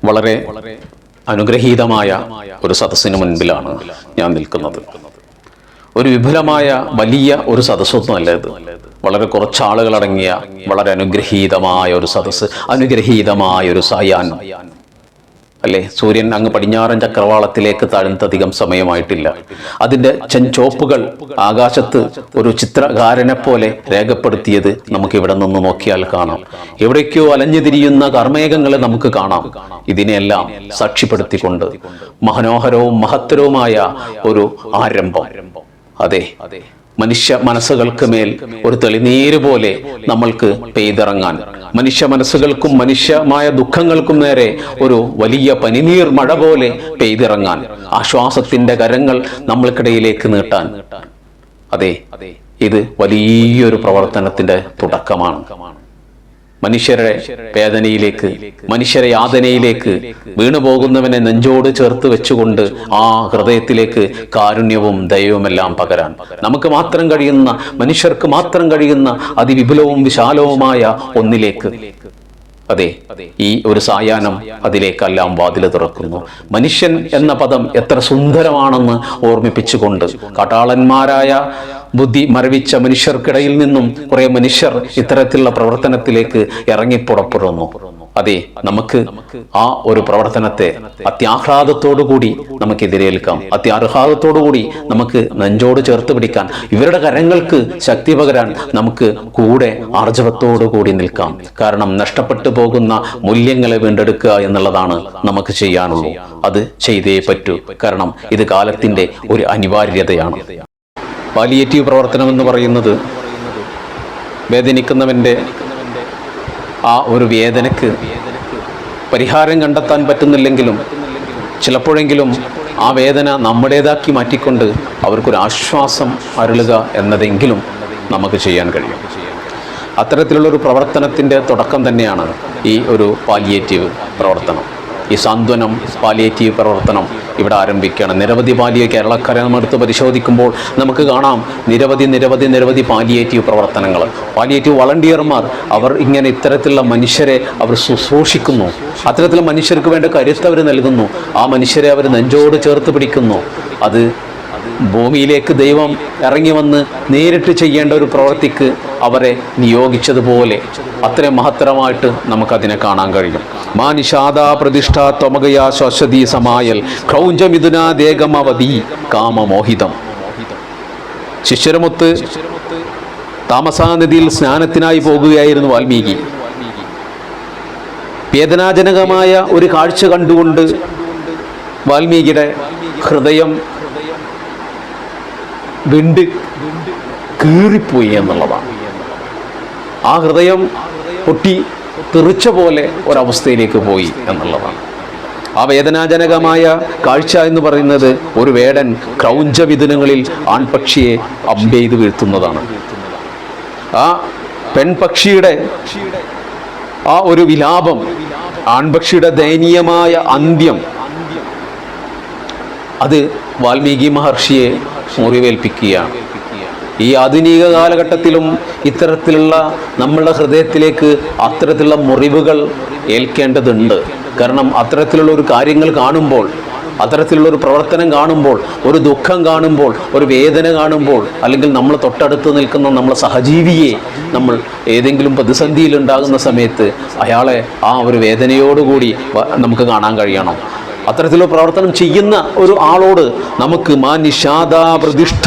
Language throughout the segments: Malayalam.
വളരെ അനുഗ്രഹീതമായ ഒരു സദസ്സിന് മുൻപിലാണ് ഞാൻ നിൽക്കുന്നത്. ഒരു വിപുലമായ വലിയ ഒരു സദസ്സൊന്നുമല്ല ഇത്. വളരെ കുറച്ച് ആളുകളടങ്ങിയ വളരെ അനുഗ്രഹീതമായ ഒരു സദസ്സ്, അനുഗ്രഹീതമായ ഒരു സായാഹ്നം അല്ലേ. സൂര്യൻ അങ്ങ് പടിഞ്ഞാറൻ ചക്രവാളത്തിലേക്ക് താഴ്ന്നധികം സമയമായിട്ടില്ല. അതിൻ്റെ ചെഞ്ചോപ്പുകൾ ആകാശത്ത് ഒരു ചിത്രകാരനെ പോലെ രേഖപ്പെടുത്തിയത് നമുക്ക് ഇവിടെ നിന്ന് നോക്കിയാൽ കാണാം. എവിടേക്കോ അലഞ്ഞു തിരിയുന്ന കർമ്മേഘങ്ങളെ നമുക്ക് കാണാം. ഇതിനെല്ലാം സാക്ഷ്യപ്പെടുത്തിക്കൊണ്ട് മനോഹരവും മഹത്തരവുമായ ഒരു ആരംഭം. അതെ, മനുഷ്യ മനസ്സുകൾക്ക് മേൽ ഒരു തെളിനീര് പോലെ നമ്മൾക്ക് പെയ്തിറങ്ങാൻ, മനുഷ്യ മനസ്സുകൾക്കും മനുഷ്യമായ ദുഃഖങ്ങൾക്കും നേരെ ഒരു വലിയ പനിനീർ മഴ പോലെ പെയ്തിറങ്ങാൻ, ആശ്വാസത്തിന്റെ കരങ്ങൾ നമ്മൾക്കിടയിലേക്ക് നീട്ടാൻ. അതെ, ഇത് വലിയൊരു പ്രവർത്തനത്തിന്റെ തുടക്കമാണ്. മനുഷ്യരുടെ വേദനയിലേക്ക്, മനുഷ്യരെ യാതനയിലേക്ക് വീണുപോകുന്നവനെ നെഞ്ചോട് ചേർത്ത് വെച്ചുകൊണ്ട് ആ ഹൃദയത്തിലേക്ക് കാരുണ്യവും ദയവുമെല്ലാം പകരാൻ നമുക്ക് മാത്രം കഴിയുന്ന, മനുഷ്യർക്ക് മാത്രം കഴിയുന്ന അതിവിപുലവും വിശാലവുമായ ഒന്നിലേക്ക്. അതെ, ഈ ഒരു സായാഹ്നം അതിലേക്കെല്ലാം വാതില് തുറക്കുന്നു. മനുഷ്യൻ എന്ന പദം എത്ര സുന്ദരമാണെന്ന് ഓർമ്മിപ്പിച്ചുകൊണ്ട് കാട്ടാളന്മാരായ ബുദ്ധി മരവിച്ച മനുഷ്യർക്കിടയിൽ നിന്നും കുറെ മനുഷ്യർ ഇത്തരത്തിലുള്ള പ്രവർത്തനത്തിലേക്ക് ഇറങ്ങിപ്പുറപ്പെടുന്നു. അതെ, നമുക്ക് ആ ഒരു പ്രവർത്തനത്തെ അത്യാഹ്ലാദത്തോടുകൂടി നമുക്ക് എതിരേൽക്കാം, അത്യാഹ്ലാദത്തോടുകൂടി നമുക്ക് നെഞ്ചോട് ചേർത്ത് പിടിക്കാൻ, ഇവരുടെ കരങ്ങൾക്ക് ശക്തി പകരാൻ നമുക്ക് കൂടെ ആർജവത്തോടുകൂടി നിൽക്കാം. കാരണം നഷ്ടപ്പെട്ടു പോകുന്ന മൂല്യങ്ങളെ വീണ്ടെടുക്കുക എന്നുള്ളതാണ് നമുക്ക് ചെയ്യാനുള്ളൂ. അത് ചെയ്തേ പറ്റൂ. കാരണം ഇത് കാലത്തിന്റെ ഒരു അനിവാര്യതയാണ്. പാലിയേറ്റീവ് പ്രവർത്തനം എന്ന് പറയുന്നത് വേദനിക്കുന്നവൻ്റെ ആ ഒരു വേദനയ്ക്ക് പരിഹാരം കണ്ടെത്താൻ പറ്റുന്നില്ലെങ്കിലും ചിലപ്പോഴെങ്കിലും ആ വേദന നമ്മുടേതാക്കി മാറ്റിക്കൊണ്ട് അവർക്കൊരു ആശ്വാസം അരുളുക എന്നതെങ്കിലും നമുക്ക് ചെയ്യാൻ കഴിയും. അത്തരത്തിലുള്ളൊരു പ്രവർത്തനത്തിൻ്റെ തുടക്കം തന്നെയാണ് ഈ ഒരു പാലിയേറ്റീവ് പ്രവർത്തനം. ഈ സാന്ത്വനം പാലിയേറ്റീവ് പ്രവർത്തനം ഇവിടെ ആരംഭിക്കുകയാണ്. നിരവധി കേരളക്കര എടുത്ത് പരിശോധിക്കുമ്പോൾ നമുക്ക് കാണാം നിരവധി പാലിയേറ്റീവ് പ്രവർത്തനങ്ങൾ. പാലിയേറ്റീവ് വളണ്ടിയർമാർ അവർ ഇങ്ങനെ ഇത്തരത്തിലുള്ള മനുഷ്യരെ അവർ ശുശ്രൂഷിക്കുന്നു. അത്തരത്തിലുള്ള മനുഷ്യർക്ക് വേണ്ട കരുത്ത് അവർ നൽകുന്നു. ആ മനുഷ്യരെ അവർ നെഞ്ചോട് ചേർത്ത് പിടിക്കുന്നു. അത് ഭൂമിയിലേക്ക് ദൈവം ഇറങ്ങി വന്ന് നേരിട്ട് ചെയ്യേണ്ട ഒരു പ്രവൃത്തിക്ക് അവരെ നിയോഗിച്ചതുപോലെ അത്രയും മഹത്തരമായിട്ട് നമുക്കതിനെ കാണാൻ കഴിയും. മാ നിഷാദാ പ്രതിഷ്ഠ ത്വമകയാ ശ്വസതി സമായൽ ക്രൗഞ്ചമിഥുനാദേകമവധി കാമമോഹിതം. ശിഷ്യരമൊത്ത് താമസാനദിയിൽ സ്നാനത്തിനായി പോകുകയായിരുന്നു വാൽമീകി. വേദനാജനകമായ ഒരു കാഴ്ച കണ്ടുകൊണ്ട് വാൽമീകിയുടെ ഹൃദയം വിണ്ട് കീറിപ്പോയി എന്നുള്ളതാണ്. ആ ഹൃദയം പൊട്ടി തെറിച്ച പോലെ ഒരവസ്ഥയിലേക്ക് പോയി എന്നുള്ളതാണ്. ആ വേദനാജനകമായ കാഴ്ച എന്ന് പറയുന്നത് ഒരു വേടൻ ക്രൗഞ്ചവിധനങ്ങളിൽ ആൺപക്ഷിയെ അമ്പെയ്ത് വീഴ്ത്തുന്നതാണ്. ആ പെൺപക്ഷിയുടെ ആ ഒരു വിലാപം, ആൺപക്ഷിയുടെ ദയനീയമായ അന്ത്യം, അത് വാൽമീകി മഹർഷിയെ മുറിവേൽപ്പിക്കുകയാണ്. ഈ ആധുനിക കാലഘട്ടത്തിലും ഇത്തരത്തിലുള്ള നമ്മളുടെ ഹൃദയത്തിലേക്ക് അത്തരത്തിലുള്ള മുറിവുകൾ ഏൽക്കേണ്ടതുണ്ട്. കാരണം അത്തരത്തിലുള്ള ഒരു കാര്യങ്ങൾ കാണുമ്പോൾ, അത്തരത്തിലുള്ള ഒരു പ്രവർത്തനം കാണുമ്പോൾ, ഒരു ദുഃഖം കാണുമ്പോൾ, ഒരു വേദന കാണുമ്പോൾ, അല്ലെങ്കിൽ നമ്മൾ തൊട്ടടുത്ത് നിൽക്കുന്ന നമ്മളെ സഹജീവിയെ നമ്മൾ ഏതെങ്കിലും പ്രതിസന്ധിയിൽ ഉണ്ടാകുന്ന സമയത്ത് അയാളെ ആ ഒരു വേദനയോടുകൂടി നമുക്ക് കാണാൻ കഴിയണം. അത്തരത്തിലുള്ള പ്രവർത്തനം ചെയ്യുന്ന ഒരു ആളോട് നമുക്ക് മാ നിഷാദാ പ്രതിഷ്ഠ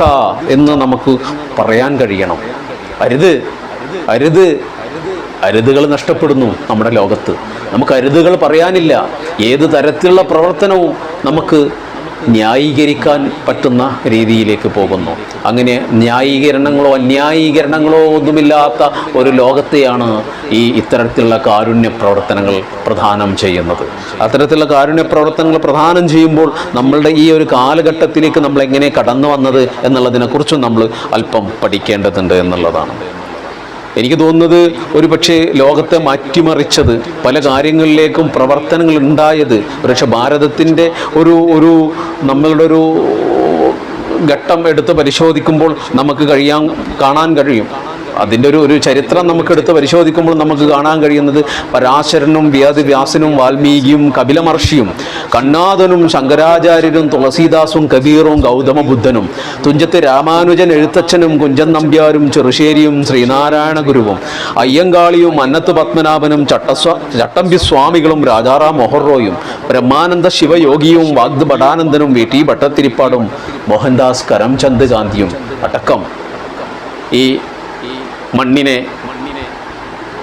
എന്ന് നമുക്ക് പറയാൻ കഴിയണം. അരുതുകൾ നഷ്ടപ്പെടുന്നു നമ്മുടെ ലോകത്ത്. നമുക്ക് അരുതുകൾ പറയാനില്ല. ഏത് തരത്തിലുള്ള പ്രവർത്തനവും നമുക്ക് ന്യായീകരിക്കാൻ പറ്റുന്ന രീതിയിലേക്ക് പോകുന്നു. അങ്ങനെ ന്യായീകരണങ്ങളോ അന്യായീകരണങ്ങളോ ഒന്നുമില്ലാത്ത ഒരു ലോകത്തെയാണ് ഇത്തരത്തിലുള്ള കാരുണ്യ പ്രവർത്തനങ്ങൾ പ്രദാനം ചെയ്യുന്നത്. അത്തരത്തിലുള്ള കാരുണ്യ പ്രവർത്തനങ്ങൾ പ്രദാനം ചെയ്യുമ്പോൾ നമ്മളുടെ ഈ ഒരു കാലഘട്ടത്തിലേക്ക് നമ്മൾ എങ്ങനെ കടന്നു വന്നത് എന്നുള്ളതിനെക്കുറിച്ചും നമ്മൾ അല്പം പഠിക്കേണ്ടതുണ്ട് എന്നുള്ളതാണ്. എനിക്ക് തോന്നുന്നത് ഒരു പക്ഷേ ലോകത്തെ മാറ്റിമറിച്ചത്, പല കാര്യങ്ങളിലേക്കും പ്രവർത്തനങ്ങൾ ഉണ്ടായത് ഒരുപക്ഷെ ഭാരതത്തിൻ്റെ ഒരു നമ്മളുടെ ഒരു ഘട്ടം എടുത്ത് പരിശോധിക്കുമ്പോൾ നമുക്ക് കാണാൻ കഴിയും. അതിൻ്റെ ഒരു ചരിത്രം നമുക്കെടുത്ത് പരിശോധിക്കുമ്പോൾ നമുക്ക് കാണാൻ കഴിയുന്നത് പരാശരനും വ്യാസനും വാൽമീകിയും കപിലമഹർഷിയും കണ്ണാദനും ശങ്കരാചാര്യരും തുളസീദാസും കബീറും ഗൗതമ ബുദ്ധനും തുഞ്ചത്ത് രാമാനുജൻ എഴുത്തച്ഛനും കുഞ്ചൻ നമ്പ്യാരും ചെറുശ്ശേരിയും ശ്രീനാരായണ ഗുരുവും അയ്യങ്കാളിയും അന്നത്ത് പത്മനാഭനും ചട്ടമ്പി സ്വാമികളും രാജാറാം മൊഹറോയും ബ്രഹ്മാനന്ദ ശിവയോഗിയും വാഗ്ദ് ഭടാനന്ദനും വി ടി ഭട്ടത്തിരിപ്പാടും മോഹൻദാസ് കരംചന്ദ് ഗാന്ധിയും അടക്കം ഈ മണ്ണിനെ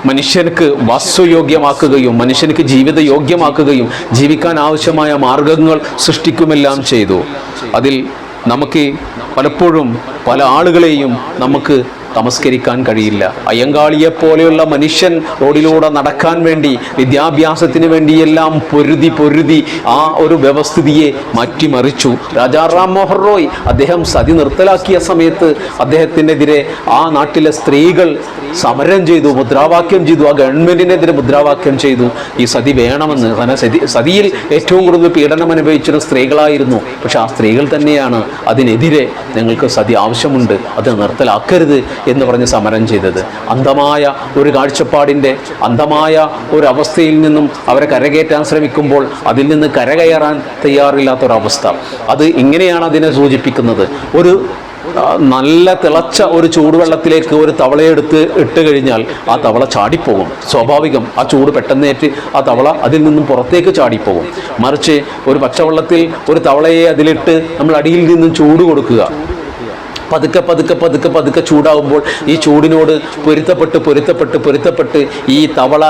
മനുഷ്യർക്ക് വാസ്തുയോഗ്യമാക്കുകയും മനുഷ്യർക്ക് ജീവിത യോഗ്യമാക്കുകയും ജീവിക്കാൻ ആവശ്യമായ മാർഗങ്ങൾ സൃഷ്ടിക്കുമെല്ലാം ചെയ്തു. അതിൽ നമുക്ക് പലപ്പോഴും പല ആളുകളെയും നമുക്ക് തമസ്കരിക്കാൻ കഴിയില്ല. അയ്യങ്കാളിയെപ്പോലെയുള്ള മനുഷ്യൻ റോഡിലൂടെ നടക്കാൻ വേണ്ടി വിദ്യാഭ്യാസത്തിന് വേണ്ടിയെല്ലാം പൊരുതി ആ ഒരു വ്യവസ്ഥിതിയെ മാറ്റിമറിച്ചു. രാജാറാം മോഹൻ റോയ് അദ്ദേഹം സതി നിർത്തലാക്കിയ സമയത്ത് അദ്ദേഹത്തിനെതിരെ ആ നാട്ടിലെ സ്ത്രീകൾ സമരം ചെയ്തു, മുദ്രാവാക്യം ചെയ്തു, ആ ഗവൺമെന്റിനെതിരെ മുദ്രാവാക്യം ചെയ്തു. ഈ സതി വേണമെന്ന്. സതിയിൽ ഏറ്റവും കൂടുതൽ പീഡനം അനുഭവിച്ചിരുന്ന സ്ത്രീകളായിരുന്നു. പക്ഷെ ആ സ്ത്രീകൾ തന്നെയാണ് അതിനെതിരെ ഞങ്ങൾക്ക് സതി ആവശ്യമുണ്ട്, അത് നിർത്തലാക്കരുത് എന്ന് പറഞ്ഞ് സമരം ചെയ്തത്. അന്ധമായ ഒരു കാഴ്ചപ്പാടിൻ്റെ അന്ധമായ ഒരു അവസ്ഥയിൽ നിന്നും അവരെ കരകയറ്റാൻ ശ്രമിക്കുമ്പോൾ അതിൽ നിന്ന് കരകയറാൻ തയ്യാറില്ലാത്തൊരവസ്ഥ. അത് ഇങ്ങനെയാണ് അതിനെ സൂചിപ്പിക്കുന്നത്. ഒരു നല്ല തിളച്ച ഒരു ചൂടുവെള്ളത്തിലേക്ക് ഒരു തവളയെടുത്ത് ഇട്ട് കഴിഞ്ഞാൽ ആ തവള ചാടിപ്പോകും. സ്വാഭാവികം. ആ ചൂട് പെട്ടെന്നേറ്റ് ആ തവള അതിൽ നിന്നും പുറത്തേക്ക് ചാടിപ്പോകും. മറിച്ച് ഒരു പച്ചവെള്ളത്തിൽ ഒരു തവളയെ അതിലിട്ട് നമ്മൾ അടിയിൽ നിന്നും ചൂട് കൊടുക്കുക. പതുക്കെ ചൂടാവുമ്പോൾ ഈ ചൂടിനോട് പൊരുത്തപ്പെട്ട് ഈ തവള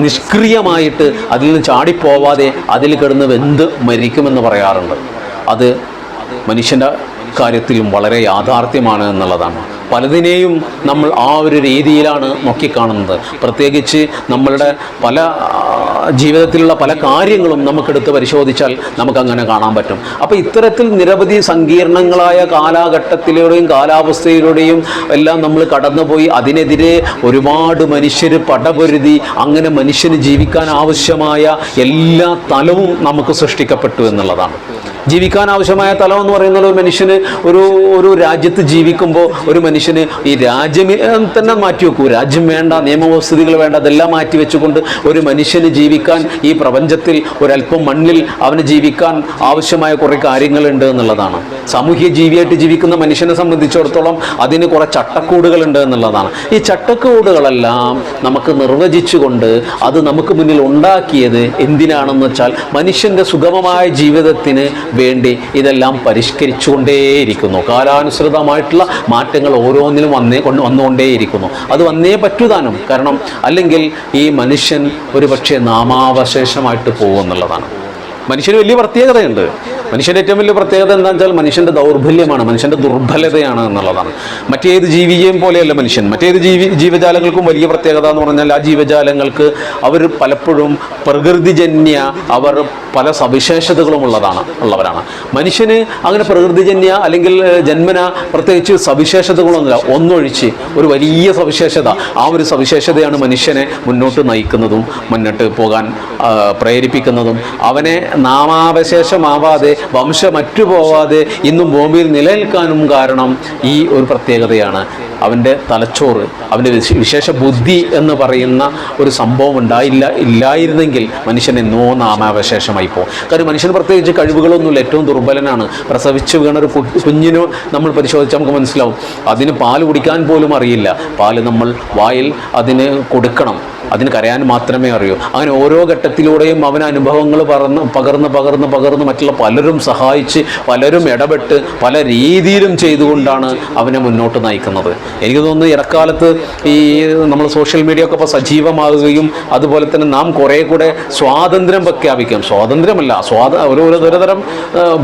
നിഷ്ക്രിയമായിട്ട് അതിൽ നിന്ന് ചാടിപ്പോവാതെ അതിൽ കിടന്ന് വെന്ത് മരിക്കുമെന്ന് പറയാറുണ്ട്. അത് മനുഷ്യൻ്റെ കാര്യത്തിലും വളരെ യാഥാർത്ഥ്യമാണ് എന്നുള്ളതാണ്. പലതിനെയും നമ്മൾ ആ ഒരു രീതിയിലാണ് നോക്കിക്കാണുന്നത്. പ്രത്യേകിച്ച് നമ്മളുടെ പല ജീവിതത്തിലുള്ള പല കാര്യങ്ങളും നമുക്കെടുത്ത് പരിശോധിച്ചാൽ നമുക്കങ്ങനെ കാണാൻ പറ്റും. അപ്പോൾ ഇത്തരത്തിൽ നിരവധി സങ്കീർണങ്ങളായ കാലഘട്ടത്തിലൂടെയും കാലാവസ്ഥയിലൂടെയും എല്ലാം നമ്മൾ കടന്നുപോയി അതിനെതിരെ ഒരുപാട് മനുഷ്യർ പടപൊരുതി അങ്ങനെ മനുഷ്യന് ജീവിക്കാൻ ആവശ്യമായ എല്ലാ തലവും നമുക്ക് സൃഷ്ടിക്കപ്പെട്ടു എന്നുള്ളതാണ്. ജീവിക്കാൻ ആവശ്യമായ തലം എന്ന് പറയുന്നത് മനുഷ്യന് ഒരു രാജ്യത്ത് ജീവിക്കുമ്പോൾ ഒരു മനുഷ്യന് ഈ രാജ്യം തന്നെ മാറ്റി വെക്കൂ. രാജ്യം വേണ്ട, നിയമവ്യവസ്ഥിതികൾ വേണ്ട, അതെല്ലാം മാറ്റി വെച്ചുകൊണ്ട് ഒരു മനുഷ്യന് ജീവിക്കാൻ ഈ പ്രപഞ്ചത്തിൽ ഒരല്പം മണ്ണിൽ അവന് ജീവിക്കാൻ ആവശ്യമായ കുറേ കാര്യങ്ങളുണ്ട് എന്നുള്ളതാണ്. സാമൂഹ്യ ജീവിയായിട്ട് ജീവിക്കുന്ന മനുഷ്യനെ സംബന്ധിച്ചിടത്തോളം അതിന് കുറേ ചട്ടക്കൂടുകളുണ്ട് എന്നുള്ളതാണ്. ഈ ചട്ടക്കൂടുകളെല്ലാം നമുക്ക് നിർവചിച്ചുകൊണ്ട് അത് നമുക്ക് മുന്നിൽ ഉണ്ടാക്കിയത് എന്തിനാണെന്ന് വെച്ചാൽ മനുഷ്യൻ്റെ സുഗമമായ ജീവിതത്തിന് വേണ്ടി ഇതെല്ലാം പരിഷ്കരിച്ചുകൊണ്ടേയിരിക്കുന്നു. കാലാനുസൃതമായിട്ടുള്ള മാറ്റങ്ങൾ ഓരോന്നിലും വന്നുകൊണ്ടേയിരിക്കുന്നു. അത് വന്നേ പറ്റുതാനും. കാരണം അല്ലെങ്കിൽ ഈ മനുഷ്യൻ ഒരുപക്ഷെ നാമാവശേഷമായിട്ട് പോകും എന്നുള്ളതാണ്. മനുഷ്യന് വലിയ പ്രത്യേകതയുണ്ട്. മനുഷ്യൻ്റെ ഏറ്റവും വലിയ പ്രത്യേകത എന്താണെന്ന് വെച്ചാൽ മനുഷ്യൻ്റെ ദൗർബല്യമാണ്, മനുഷ്യൻ്റെ ദുർബലതയാണ് എന്നുള്ളതാണ്. മറ്റേത് ജീവിയെയും പോലെയല്ല മനുഷ്യൻ. മറ്റേത് ജീവജാലങ്ങൾക്കും വലിയ പ്രത്യേകത എന്ന് പറഞ്ഞാൽ ആ ജീവജാലങ്ങൾക്ക് അവർ പലപ്പോഴും പ്രകൃതിജന്യ പല സവിശേഷതകളും ഉള്ളവരാണ്. മനുഷ്യന് അങ്ങനെ പ്രകൃതിജന്യ അല്ലെങ്കിൽ ജന്മന പ്രത്യേകിച്ച് സവിശേഷതകളൊന്നുമില്ല. ഒന്നൊഴിച്ച് ഒരു വലിയ സവിശേഷത, ആ ഒരു സവിശേഷതയാണ് മനുഷ്യനെ മുന്നോട്ട് നയിക്കുന്നതും മുന്നോട്ട് പോകാൻ പ്രേരിപ്പിക്കുന്നതും അവനെ നാമാവശേഷമാവാതെ വംശമറ്റു പോവാതെ ഇന്നും ഭൂമിയിൽ നിലനിൽക്കാനും കാരണം ഈ ഒരു പ്രത്യേകതയാണ്. അവൻ്റെ തലച്ചോറ്, അവൻ്റെ വിശേഷ ബുദ്ധി എന്ന് പറയുന്ന ഒരു സംഭവം ഇല്ലായിരുന്നെങ്കിൽ മനുഷ്യൻ എന്നോ നാമാവശേഷമായി പോകും. കാരണം മനുഷ്യന് പ്രത്യേകിച്ച് കഴിവുകളൊന്നുമില്ല, ഏറ്റവും ദുർബലനാണ്. പ്രസവിച്ച് വീണൊരു കുഞ്ഞിനു നമ്മൾ പരിശോധിച്ചാൽ നമുക്ക് മനസ്സിലാവും അതിന് പാല് കുടിക്കാൻ പോലും അറിയില്ല. പാല് നമ്മൾ വായിൽ അതിന് കൊടുക്കണം, അതിന് കരയാൻ മാത്രമേ അറിയൂ. അങ്ങനെ ഓരോ ഘട്ടത്തിലൂടെയും അവന് അനുഭവങ്ങൾ പകർന്ന് മറ്റുള്ള പലരും സഹായിച്ച് പലരും ഇടപെട്ട് പല രീതിയിലും ചെയ്തുകൊണ്ടാണ് അവനെ മുന്നോട്ട് നയിക്കുന്നത്. എനിക്ക് തോന്നുന്നു ഇടക്കാലത്ത് ഈ നമ്മൾ സോഷ്യൽ മീഡിയ ഒക്കെ ഇപ്പോൾ സജീവമാകുകയും അതുപോലെ തന്നെ നാം കുറേ കൂടെ സ്വാതന്ത്ര്യം പ്രഖ്യാപിക്കും, സ്വാതന്ത്ര്യമല്ല ഒരുതരം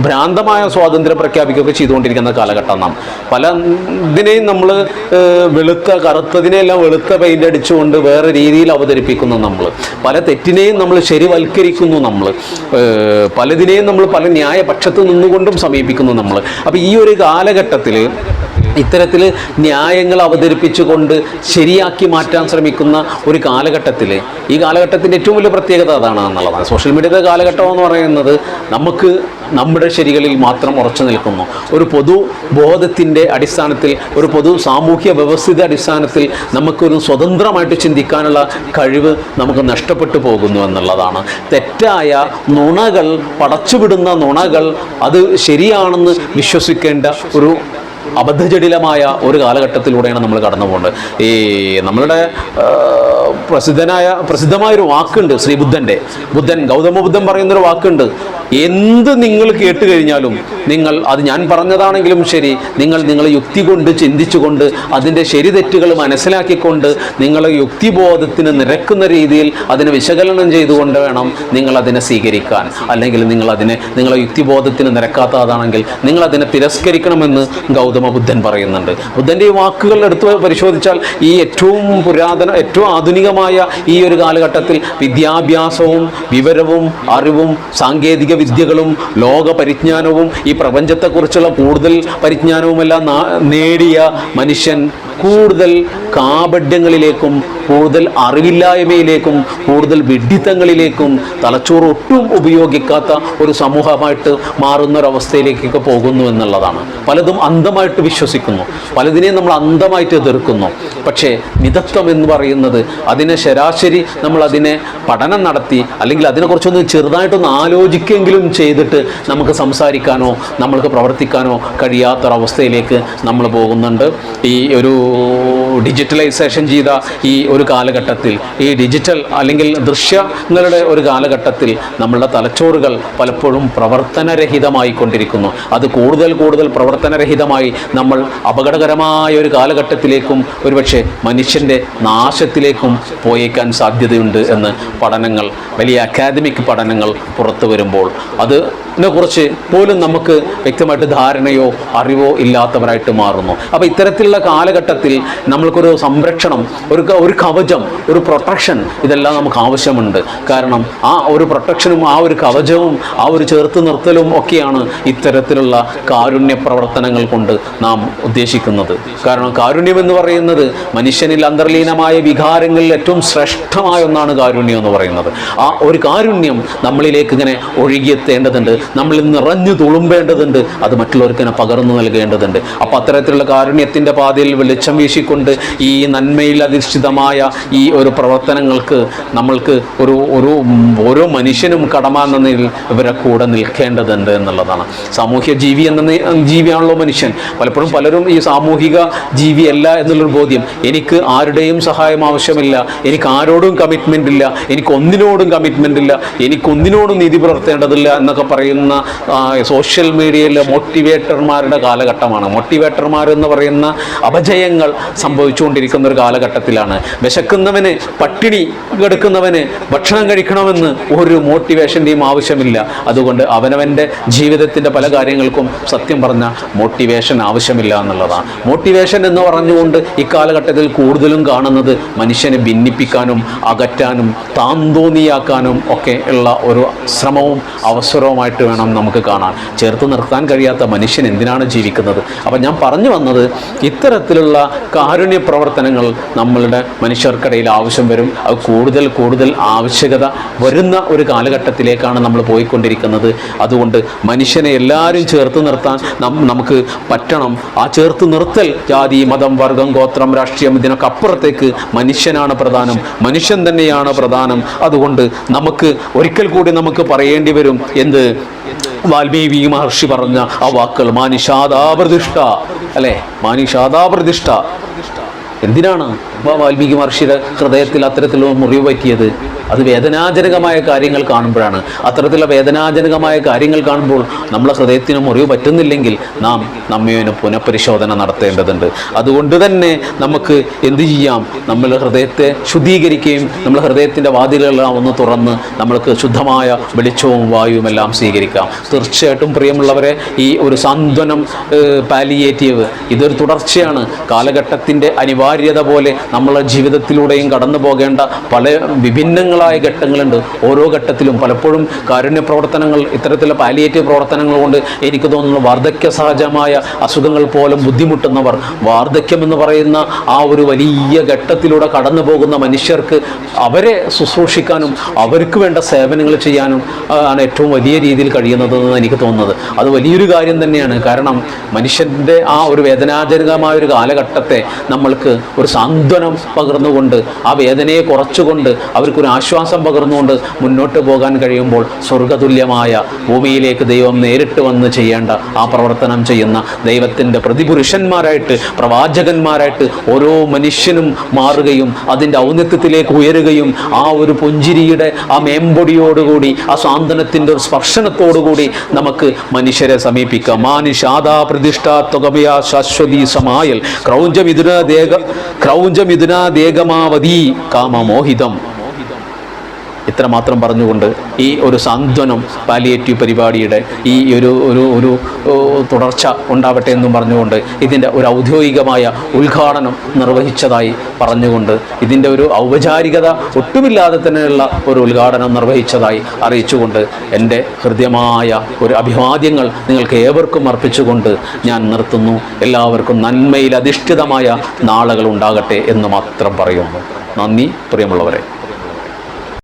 ഭ്രാന്തമായ സ്വാതന്ത്ര്യം പ്രഖ്യാപിക്കുകയൊക്കെ ചെയ്തുകൊണ്ടിരിക്കുന്ന കാലഘട്ടം നാം. പല ഇതിനെയും നമ്മൾ കറുത്തതിനെല്ലാം വെളുത്ത പെയിൻ്റ് അടിച്ചുകൊണ്ട് വേറെ രീതിയിൽ അവതരിപ്പിക്കുന്നു നമ്മൾ. പല തെറ്റിനെയും നമ്മൾ ശരിവൽക്കരിക്കുന്നു നമ്മൾ. പലതിനെയും നമ്മൾ പല ന്യായപക്ഷത്ത് നിന്നുകൊണ്ടും സമീപിക്കുന്നു നമ്മൾ. അപ്പോൾ ഈ ഒരു കാലഘട്ടത്തിൽ ഇത്തരത്തിൽ ന്യായങ്ങൾ അവതരിപ്പിച്ചുകൊണ്ട് ശരിയാക്കി മാറ്റാൻ ശ്രമിക്കുന്ന ഒരു കാലഘട്ടത്തിൽ ഈ കാലഘട്ടത്തിൻ്റെ ഏറ്റവും വലിയ പ്രത്യേകത അതാണ് എന്നുള്ളതാണ്. സോഷ്യൽ മീഡിയയുടെ കാലഘട്ടം എന്ന് പറയുന്നത് നമുക്ക് നമ്മുടെ ശരികളിൽ മാത്രം ഉറച്ചു നിൽക്കുന്നു. ഒരു പൊതു ബോധത്തിൻ്റെ അടിസ്ഥാനത്തിൽ, ഒരു പൊതു സാമൂഹ്യ വ്യവസ്ഥിത അടിസ്ഥാനത്തിൽ നമുക്കൊരു സ്വതന്ത്രമായിട്ട് ചിന്തിക്കാനുള്ള കഴിവ് നമുക്ക് നഷ്ടപ്പെട്ടു പോകുന്നു എന്നുള്ളതാണ്. തെറ്റായ നുണകൾ, പടച്ചുവിടുന്ന നുണകൾ, അത് ശരിയാണെന്ന് വിശ്വസിക്കേണ്ട ഒരു അബദ്ധജടിലമായ ഒരു കാലഘട്ടത്തിലൂടെയാണ് നമ്മൾ കടന്നു പോകുന്നത്. ഈ നമ്മളുടെ പ്രസിദ്ധമായൊരു വാക്കുണ്ട് ബുദ്ധൻ ഗൗതമ ബുദ്ധൻ പറയുന്നൊരു വാക്കുണ്ട്, എന്ത് നിങ്ങൾ കേട്ട് കഴിഞ്ഞാലും നിങ്ങൾ അത് ഞാൻ പറഞ്ഞതാണെങ്കിലും ശരി, നിങ്ങൾ യുക്തി കൊണ്ട് ചിന്തിച്ചുകൊണ്ട് അതിൻ്റെ ശരി തെറ്റുകൾ മനസ്സിലാക്കിക്കൊണ്ട് നിങ്ങൾ യുക്തിബോധത്തിന് നിരക്കുന്ന രീതിയിൽ അതിനെ വിശകലനം ചെയ്തുകൊണ്ട് വേണം നിങ്ങൾ അതിനെ സ്വീകരിക്കാൻ. അല്ലെങ്കിൽ നിങ്ങളെ യുക്തിബോധത്തിന് നിരക്കാത്തതാണെങ്കിൽ നിങ്ങൾ അതിനെ തിരസ്കരിക്കണമെന്ന് ഗൗതമ ബുദ്ധൻ പറയുന്നുണ്ട്. ബുദ്ധൻ്റെ ഈ വാക്കുകൾ എടുത്ത് പരിശോധിച്ചാൽ ഈ ഏറ്റവും ആധുനികമായ ഈ ഒരു കാലഘട്ടത്തിൽ വിദ്യാഭ്യാസവും വിവരവും അറിവും സാങ്കേതിക വിദ്യകളും ലോക പരിജ്ഞാനവും ഈ പ്രപഞ്ചത്തെക്കുറിച്ചുള്ള കൂടുതൽ പരിജ്ഞാനവുമെല്ലാം നേടിയ മനുഷ്യൻ കൂടുതൽ കാപഢ്യങ്ങളിലേക്കും കൂടുതൽ അറിവില്ലായ്മയിലേക്കും കൂടുതൽ വിഡ്ഢിത്തങ്ങളിലേക്കും തലച്ചോറ് ഒട്ടും ഉപയോഗിക്കാത്ത ഒരു സമൂഹമായിട്ട് മാറുന്നൊരവസ്ഥയിലേക്കൊക്കെ പോകുന്നു എന്നുള്ളതാണ്. പലതും അന്ധമായിട്ട് വിശ്വസിക്കുന്നു, പലതിനെയും നമ്മൾ അന്ധമായിട്ട് എതിർക്കുന്നു. പക്ഷേ മിതത്വം എന്ന് പറയുന്നത് അതിനെ ശരാശരി നമ്മളതിനെ പഠനം നടത്തി അല്ലെങ്കിൽ അതിനെക്കുറിച്ചൊന്ന് ചെറുതായിട്ടൊന്ന് ആലോചിക്കെങ്കിലും ചെയ്തിട്ട് നമുക്ക് സംസാരിക്കാനോ നമ്മൾക്ക് പ്രവർത്തിക്കാനോ കഴിയാത്തൊരവസ്ഥയിലേക്ക് നമ്മൾ പോകുന്നുണ്ട്. ഈ ഒരു ഡിജിറ്റലൈസേഷൻ ചെയ്ത ഈ ഒരു കാലഘട്ടത്തിൽ, ഈ ഡിജിറ്റൽ അല്ലെങ്കിൽ ദൃശ്യങ്ങളുടെ ഒരു കാലഘട്ടത്തിൽ നമ്മളുടെ തലച്ചോറുകൾ പലപ്പോഴും പ്രവർത്തനരഹിതമായി കൊണ്ടിരിക്കുന്നു. അത് കൂടുതൽ പ്രവർത്തനരഹിതമായി നമ്മൾ അപകടകരമായ ഒരു കാലഘട്ടത്തിലേക്കും ഒരുപക്ഷെ മനുഷ്യൻ്റെ നാശത്തിലേക്കും പോയേക്കാൻ സാധ്യതയുണ്ട് എന്ന് പഠനങ്ങൾ, വലിയ അക്കാദമിക് പഠനങ്ങൾ പുറത്തു വരുമ്പോൾ അതിനെക്കുറിച്ച് പോലും നമുക്ക് വ്യക്തമായിട്ട് ധാരണയോ അറിവോ ഇല്ലാത്തവരായിട്ട് മാറുന്നു. അപ്പോൾ ഇത്തരത്തിലുള്ള കാലഘട്ടത്തിൽ നമ്മൾക്കൊരു സംരക്ഷണം, ഒരു കവചം, ഒരു പ്രൊട്ടക്ഷൻ ഇതെല്ലാം നമുക്ക് ആവശ്യമുണ്ട്. കാരണം ആ ഒരു പ്രൊട്ടക്ഷനും ആ ഒരു കവചവും ആ ഒരു ചേർത്ത് നിർത്തലും ഒക്കെയാണ് ഇത്തരത്തിലുള്ള കാരുണ്യ പ്രവർത്തനങ്ങൾ കൊണ്ട് നാം ഉദ്ദേശിക്കുന്നത്. കാരണം കാരുണ്യം എന്ന് പറയുന്നത് മനുഷ്യനിൽ അന്തർലീനമായ വികാരങ്ങളിൽ ഏറ്റവും ശ്രേഷ്ഠമായ ഒന്നാണ് കാരുണ്യം എന്ന് പറയുന്നത്. ആ ഒരു കാരുണ്യം നമ്മളിലേക്ക് ഇങ്ങനെ ഒഴുകിയെത്തേണ്ടതുണ്ട്, നമ്മളിൽ നിറഞ്ഞു തുളുമ്പേണ്ടതുണ്ട്, അത് മറ്റുള്ളവർക്ക് പകർന്നു നൽകേണ്ടതുണ്ട്. അപ്പോൾ അത്തരത്തിലുള്ള കാരുണ്യത്തിൻ്റെ പാതയിൽ വെളിച്ചം വീശിക്കൊണ്ട് ഈ നന്മയിൽ അധിഷ്ഠിതമായ ഈ ഒരു പ്രവർത്തനങ്ങൾക്ക് നമ്മൾക്ക് ഓരോ മനുഷ്യനും കടമ എന്ന നിലയിൽ ഇവരെ കൂടെ നിൽക്കേണ്ടതുണ്ട് എന്നുള്ളതാണ്. സാമൂഹ്യ ജീവിയാണല്ലോ മനുഷ്യൻ. പലപ്പോഴും പലരും ഈ സാമൂഹിക ജീവിയല്ല എന്നുള്ളൊരു ബോധ്യം, എനിക്ക് ആരുടെയും സഹായം ആവശ്യമില്ല, എനിക്ക് ആരോടും കമ്മിറ്റ്മെൻ്റ് ഇല്ല, എനിക്കൊന്നിനോടും കമ്മിറ്റ്മെൻ്റ് ഇല്ല, എനിക്കൊന്നിനോടും നീതി പുലർത്തേണ്ടതില്ല എന്നൊക്കെ പറയുന്ന സോഷ്യൽ മീഡിയയിലെ മോട്ടിവേറ്റർമാരുടെ കാലഘട്ടമാണ്. മോട്ടിവേറ്റർമാരെന്ന് പറയുന്ന അപജയങ്ങൾ സംഭവിച്ചുകൊണ്ടിരിക്കുന്ന ഒരു കാലഘട്ടത്തിലാണ്. വിശക്കുന്നവന്, പട്ടിണി കിടക്കുന്നവന് ഭക്ഷണം കഴിക്കണമെന്ന് ഒരു മോട്ടിവേഷൻ്റെയും ആവശ്യമില്ല. അതുകൊണ്ട് അവനവൻ്റെ ജീവിതത്തിൻ്റെ പല കാര്യങ്ങൾക്കും സത്യം പറഞ്ഞ മോട്ടിവേഷൻ ആവശ്യമില്ല എന്നുള്ളതാണ്. മോട്ടിവേഷൻ എന്ന് പറഞ്ഞുകൊണ്ട് ഇക്കാലഘട്ടത്തിൽ കൂടുതലും കാണുന്നത് മനുഷ്യനെ ഭിന്നിപ്പിക്കാനും അകറ്റാനും താന്തോന്നിയാക്കാനും ഒക്കെ ഉള്ള ഒരു ശ്രമവും അവസരവുമായിട്ട് വേണം നമുക്ക് കാണാൻ. ചേർത്ത് നിർത്താൻ കഴിയാത്ത മനുഷ്യൻ എന്തിനാണ് ജീവിക്കുന്നത്? അപ്പം ഞാൻ പറഞ്ഞു വന്നത്, ഇത്തരത്തിലുള്ള കാരുണ്യ പ്രവർത്തനങ്ങൾ നമ്മളുടെ മനുഷ്യർക്കിടയിൽ ആവശ്യം വരും. അത് കൂടുതൽ ആവശ്യകത വരുന്ന ഒരു കാലഘട്ടത്തിലേക്കാണ് നമ്മൾ പോയിക്കൊണ്ടിരിക്കുന്നത്. അതുകൊണ്ട് മനുഷ്യനെ എല്ലാവരും ചേർത്ത് നിർത്താൻ നമുക്ക് പറ്റണം. ആ ചേർത്ത് നിർത്തൽ ജാതി, മതം, വർഗം, ഗോത്രം, രാഷ്ട്രീയം ഇതിനൊക്കെ അപ്പുറത്തേക്ക് മനുഷ്യനാണ് പ്രധാനം, മനുഷ്യൻ തന്നെയാണ് പ്രധാനം. അതുകൊണ്ട് നമുക്ക് ഒരിക്കൽ കൂടി നമുക്ക് പറയേണ്ടി വരും, എന്ത് വാൽമീകി മഹർഷി പറഞ്ഞ ആ വാക്കുകൾ, മാനിഷാദാപ്രതിഷ്ഠ, അല്ലേ? മാനിഷാദാപ്രതിഷ്ഠ എന്തിനാണ് വാൽമീകി മഹർഷിയുടെ ഹൃദയത്തിൽ അത്തരത്തിലുള്ള മുറിവ് പറ്റിയത്? അത് വേദനാജനകമായ കാര്യങ്ങൾ കാണുമ്പോഴാണ്. അത്തരത്തിലുള്ള വേദനാജനകമായ കാര്യങ്ങൾ കാണുമ്പോൾ നമ്മളെ ഹൃദയത്തിന് മുറിവ് പറ്റുന്നില്ലെങ്കിൽ നാം നമ്മെ പുനഃപരിശോധന നടത്തേണ്ടതുണ്ട്. അതുകൊണ്ട് തന്നെ നമുക്ക് എന്ത് ചെയ്യാം? നമ്മളുടെ ഹൃദയത്തെ ശുദ്ധീകരിക്കുകയും നമ്മുടെ ഹൃദയത്തിൻ്റെ വാതിലുകളെല്ലാം ഒന്ന് തുറന്ന് നമ്മൾക്ക് ശുദ്ധമായ വെളിച്ചവും വായുവും എല്ലാം സ്വീകരിക്കാം. തീർച്ചയായിട്ടും പ്രിയമുള്ളവരെ, ഈ ഒരു സാന്ത്വനം, പാലിയേറ്റീവ്, ഇതൊരു തുടർച്ചയാണ്. കാലഘട്ടത്തിൻ്റെ അനിവാര്യത പോലെ നമ്മളെ ജീവിതത്തിലൂടെയും കടന്നു പോകേണ്ട പല വിഭിന്നങ്ങളായ ഘട്ടങ്ങളുണ്ട്. ഓരോ ഘട്ടത്തിലും പലപ്പോഴും കാരുണ്യ പ്രവർത്തനങ്ങൾ, ഇത്തരത്തിലുള്ള പാലിയേറ്റീവ് പ്രവർത്തനങ്ങൾ കൊണ്ട് എനിക്ക് തോന്നുന്നു വാർദ്ധക്യ സഹജമായ അസുഖങ്ങൾ പോലും ബുദ്ധിമുട്ടുന്നവർ, വാർദ്ധക്യമെന്ന് പറയുന്ന ആ ഒരു വലിയ ഘട്ടത്തിലൂടെ കടന്നു പോകുന്ന മനുഷ്യർക്ക് അവരെ ശുശ്രൂഷിക്കാനും അവർക്ക് വേണ്ട സേവനങ്ങൾ ചെയ്യാനും ആണ് ഏറ്റവും വലിയ രീതിയിൽ കഴിയുന്നതെന്ന് എനിക്ക് തോന്നുന്നത്. അത് വലിയൊരു കാര്യം തന്നെയാണ്. കാരണം മനുഷ്യൻ്റെ ആ ഒരു വേദനാജനകമായ ഒരു കാലഘട്ടത്തെ നമ്മൾക്ക് ഒരു സാന്ത്വനം പകർന്നുകൊണ്ട്, ആ വേദനയെ കുറച്ചുകൊണ്ട് അവർക്കൊരു ആശ്വാസം പകർന്നുകൊണ്ട് മുന്നോട്ട് പോകാൻ കഴിയുമ്പോൾ സ്വർഗതുല്യമായ ഭൂമിയിലേക്ക് ദൈവം നേരിട്ട് വന്ന് ചെയ്യേണ്ട ആ പ്രവർത്തനം ചെയ്യുന്ന ദൈവത്തിൻ്റെ പ്രതിപുരുഷന്മാരായിട്ട്, പ്രവാചകന്മാരായിട്ട് ഓരോ മനുഷ്യനും മാറുകയും അതിൻ്റെ ഔന്നത്യത്തിലേക്ക് ഉയരുകയും ആ ഒരു പുഞ്ചിരിയുടെ ആ മേമ്പൊടിയോടുകൂടി, ആ സാന്ത്വനത്തിൻ്റെ ഒരു സ്പർശനത്തോടുകൂടി നമുക്ക് മനുഷ്യരെ സമീപിക്കാം. മാനുഷാദാ പ്രതിഷ്ഠാ ത്വകമയാ ശാശ്വതീ സമായൽ ക്രൗഞ്ചമിഥുനാദേഗമാവതീ കാമമോഹിതം. ഇത്രമാത്രം പറഞ്ഞുകൊണ്ട് ഈ ഒരു സാന്ത്വനം പാലിയേറ്റീവ് പരിപാടിയുടെ ഈ ഒരു തുടർച്ച ഉണ്ടാവട്ടെ എന്നും പറഞ്ഞുകൊണ്ട് ഇതിൻ്റെ ഒരു ഔദ്യോഗികമായ ഉദ്ഘാടനം നിർവഹിച്ചതായി പറഞ്ഞുകൊണ്ട്, ഇതിൻ്റെ ഒരു ഔപചാരികത ഒട്ടുമില്ലാതെ തന്നെയുള്ള ഒരു ഉദ്ഘാടനം നിർവഹിച്ചതായി അറിയിച്ചുകൊണ്ട് എൻ്റെ ഹൃദ്യമായ ഒരു അഭിവാദ്യങ്ങൾ നിങ്ങൾക്ക് ഏവർക്കും അർപ്പിച്ചുകൊണ്ട് ഞാൻ നിർത്തുന്നു. എല്ലാവർക്കും നന്മയിൽ അധിഷ്ഠിതമായ നാളുകൾ ഉണ്ടാകട്ടെ എന്ന് മാത്രം പറയുന്നു. നന്ദി, പ്രിയമുള്ളവരെ.